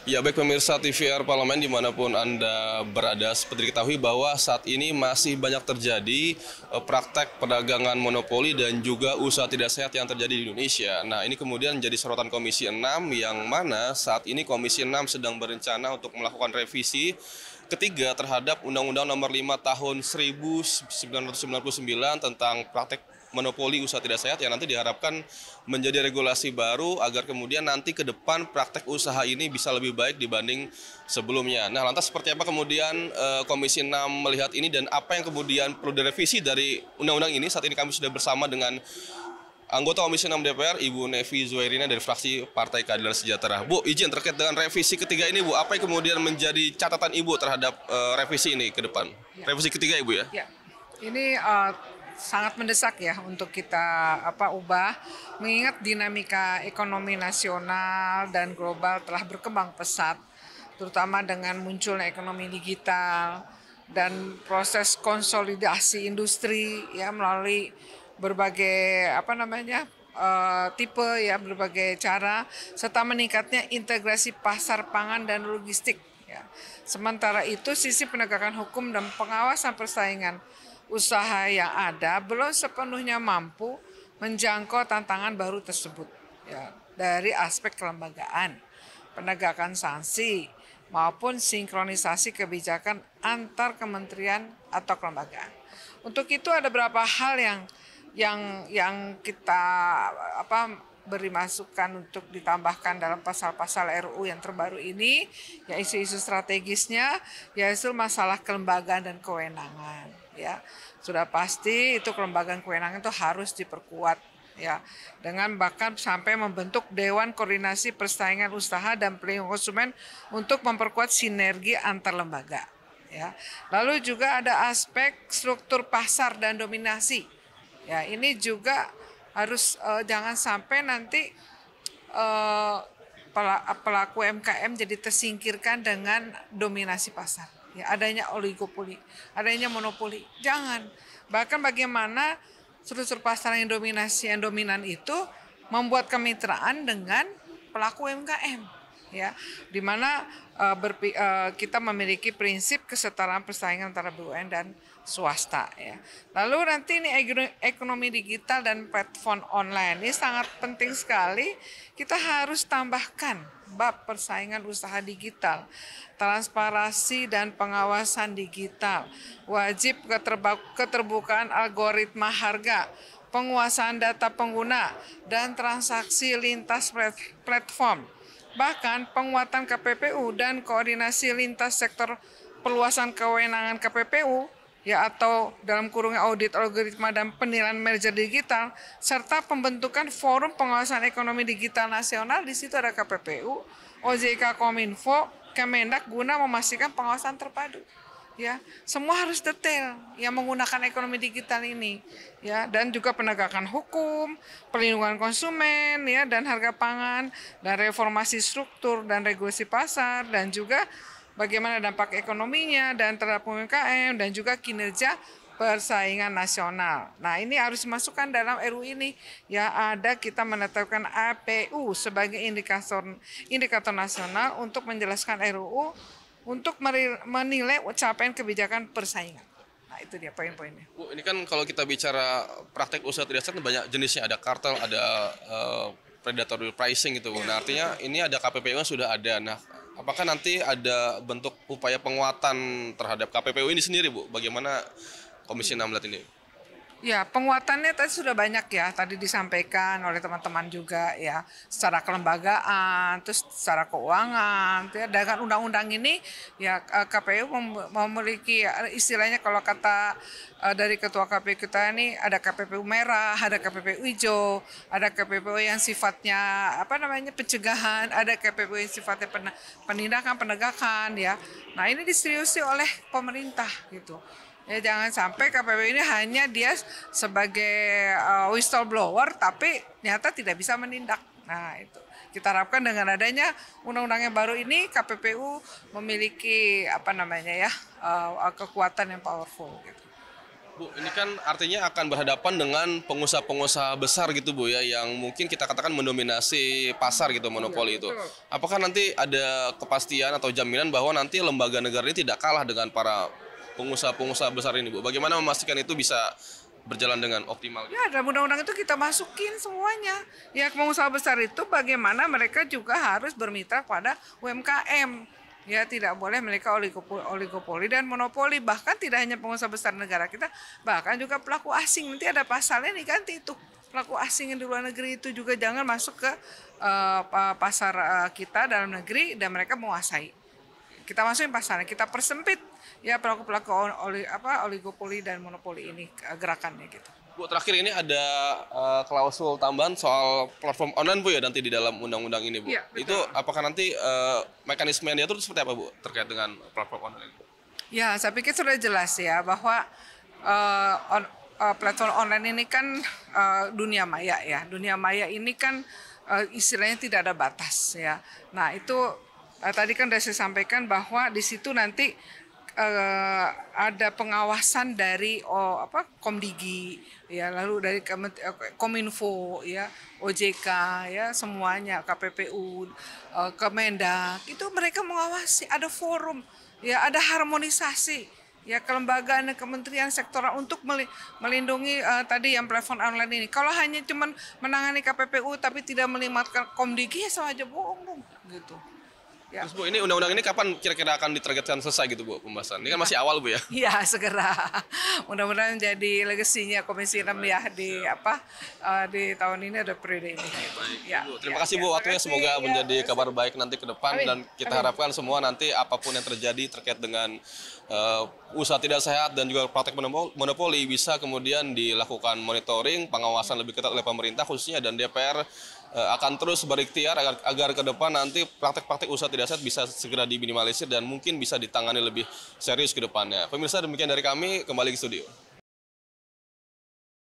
Ya, baik pemirsa TVR Parlemen dimanapun Anda berada, seperti diketahui bahwa saat ini masih banyak terjadi praktek perdagangan monopoli dan juga usaha tidak sehat yang terjadi di Indonesia. Nah, ini kemudian menjadi sorotan Komisi 6 yang mana saat ini Komisi 6 sedang berencana untuk melakukan revisi ketiga terhadap Undang-Undang Nomor 5 Tahun 1999 tentang praktek monopoli usaha tidak sehat yang nanti diharapkan menjadi regulasi baru agar kemudian nanti ke depan praktek usaha ini bisa lebih baik dibanding sebelumnya. Nah, lantas seperti apa kemudian Komisi 6 melihat ini dan apa yang kemudian perlu direvisi dari undang-undang ini? Saat ini kami sudah bersama dengan anggota Komisi 6 DPR, Ibu Nevi Zuhairina dari fraksi Partai Keadilan Sejahtera. Bu, izin terkait dengan revisi ketiga ini, Bu, apa yang kemudian menjadi catatan Ibu terhadap revisi ini ke depan? Revisi ketiga, Ibu ya? Ya, ini sangat mendesak ya untuk kita ubah, mengingat dinamika ekonomi nasional dan global telah berkembang pesat, terutama dengan munculnya ekonomi digital dan proses konsolidasi industri ya melalui berbagai tipe ya, berbagai cara, serta meningkatnya integrasi pasar pangan dan logistik ya. Sementara itu sisi penegakan hukum dan pengawasan persaingan usaha yang ada belum sepenuhnya mampu menjangkau tantangan baru tersebut ya, dari aspek kelembagaan, penegakan sanksi maupun sinkronisasi kebijakan antar kementerian atau kelembagaan. Untuk itu ada beberapa hal yang kita beri masukan untuk ditambahkan dalam pasal-pasal RUU yang terbaru ini, ya isu-isu strategisnya, yaitu masalah kelembagaan dan kewenangan. Ya, sudah pasti itu kelembagaan kewenangan itu harus diperkuat ya, dengan bahkan sampai membentuk Dewan Koordinasi Persaingan Usaha dan Pelindungan Konsumen untuk memperkuat sinergi antar lembaga. Ya, lalu juga ada aspek struktur pasar dan dominasi. Ya, ini juga harus jangan sampai nanti pelaku UMKM jadi tersingkirkan dengan dominasi pasar. Ya, adanya oligopoli, adanya monopoli. Jangan. Bahkan bagaimana struktur pasar yang dominan itu membuat kemitraan dengan pelaku UMKM. Ya, di mana kita memiliki prinsip kesetaraan persaingan antara BUMN dan swasta ya. Lalu nanti ini ekonomi digital dan platform online ini sangat penting sekali. Kita harus tambahkan bab persaingan usaha digital, transparansi dan pengawasan digital, wajib keterbukaan algoritma harga, penguasaan data pengguna dan transaksi lintas platform. Bahkan penguatan KPPU dan koordinasi lintas sektor perluasan kewenangan KPPU ya, atau dalam kurung audit algoritma dan penilaian merger digital, serta pembentukan forum pengawasan ekonomi digital nasional. Di situ ada KPPU, OJK, Kominfo, Kemendak, guna memastikan pengawasan terpadu. Ya, semua harus detail yang menggunakan ekonomi digital ini ya, dan juga penegakan hukum, perlindungan konsumen ya, dan harga pangan, dan reformasi struktur dan regulasi pasar, dan juga bagaimana dampak ekonominya dan terhadap UMKM dan juga kinerja persaingan nasional. Nah, ini harus dimasukkan dalam RUU ini ya, ada kita menetapkan APU sebagai indikator nasional untuk menjelaskan RUU untuk menilai capaian kebijakan persaingan. Nah, itu dia poin-poinnya. Bu, ini kan kalau kita bicara praktek usaha tidak sehat banyak jenisnya, ada kartel, ada predatory pricing gitu. Nah, artinya ini ada KPPU yang sudah ada. Nah, apakah nanti ada bentuk upaya penguatan terhadap KPPU ini sendiri, Bu? Bagaimana Komisi 6 melihat ini? Ya, penguatannya tadi sudah banyak ya, tadi disampaikan oleh teman-teman juga ya, secara kelembagaan, terus secara keuangan. Ya, dengan undang-undang ini ya KPU memiliki istilahnya, kalau kata dari Ketua KPU kita ini, ada KPPU merah, ada KPPU hijau, ada KPPU yang sifatnya pencegahan, ada KPPU yang sifatnya penindakan, penegakan ya. Nah, ini diseriusi oleh pemerintah gitu. Ya, jangan sampai KPPU ini hanya dia sebagai whistleblower tapi ternyata tidak bisa menindak. Nah, itu kita harapkan dengan adanya undang-undang yang baru ini KPPU memiliki kekuatan yang powerful gitu. Bu, ini kan artinya akan berhadapan dengan pengusaha-pengusaha besar gitu Bu ya, yang mungkin kita katakan mendominasi pasar gitu, monopoli itu. betul. Apakah nanti ada kepastian atau jaminan bahwa nanti lembaga negara ini tidak kalah dengan para pengusaha-pengusaha besar ini Bu? Bagaimana memastikan itu bisa berjalan dengan optimal? Ya, dalam undang-undang itu kita masukin semuanya. Ya, pengusaha besar itu bagaimana mereka juga harus bermitra pada UMKM. Ya, tidak boleh mereka oligopoli dan monopoli. Bahkan tidak hanya pengusaha besar negara kita, bahkan juga pelaku asing. Nanti ada pasalnya diganti itu. Pelaku asing yang di luar negeri itu juga jangan masuk ke pasar kita dalam negeri dan mereka menguasai. Kita masukin pasalnya, kita persempit ya pelaku-pelaku oligopoli dan monopoli ini gerakannya gitu. Bu, terakhir ini ada klausul tambahan soal platform online Bu ya nanti di dalam undang-undang ini Bu. Iya, betul. Itu apakah nanti mekanisme yang diatur seperti apa Bu terkait dengan platform online ini? Ya, saya pikir sudah jelas ya bahwa platform online ini kan dunia maya ya. Dunia maya ini kan istilahnya tidak ada batas ya. Nah, itu tadi kan sudah saya sampaikan bahwa di situ nanti ada pengawasan dari Komdigi ya, lalu dari Kominfo ya, OJK ya, semuanya, KPPU, Kemendak, itu mereka mengawasi, ada forum ya, ada harmonisasi ya, kelembagaan dan kementerian sektoral untuk melindungi tadi yang platform online ini. Kalau hanya cuman menangani KPPU tapi tidak melibatkan Komdigi, ya sama aja bohong dong gitu. Ya. Terus Bu, ini undang-undang ini kapan kira-kira akan ditargetkan selesai gitu Bu pembahasan? Ini kan masih awal Bu ya? Ya, segera. Mudah-mudahan jadi legasinya Komisi 6 ya di tahun ini, ada periode ini. Ya, Bu, terima kasih Bu waktunya, semoga menjadi kabar baik nanti ke depan. Amin. Dan kita harapkan semua nanti apapun yang terjadi terkait dengan usaha tidak sehat dan juga praktek monopoli bisa kemudian dilakukan monitoring, pengawasan lebih ketat oleh pemerintah khususnya, dan DPR akan terus berikhtiar agar ke depan nanti praktek-praktek usaha tidak sehat bisa segera diminimalisir dan mungkin bisa ditangani lebih serius ke depannya. Pemirsa, demikian dari kami, kembali ke studio.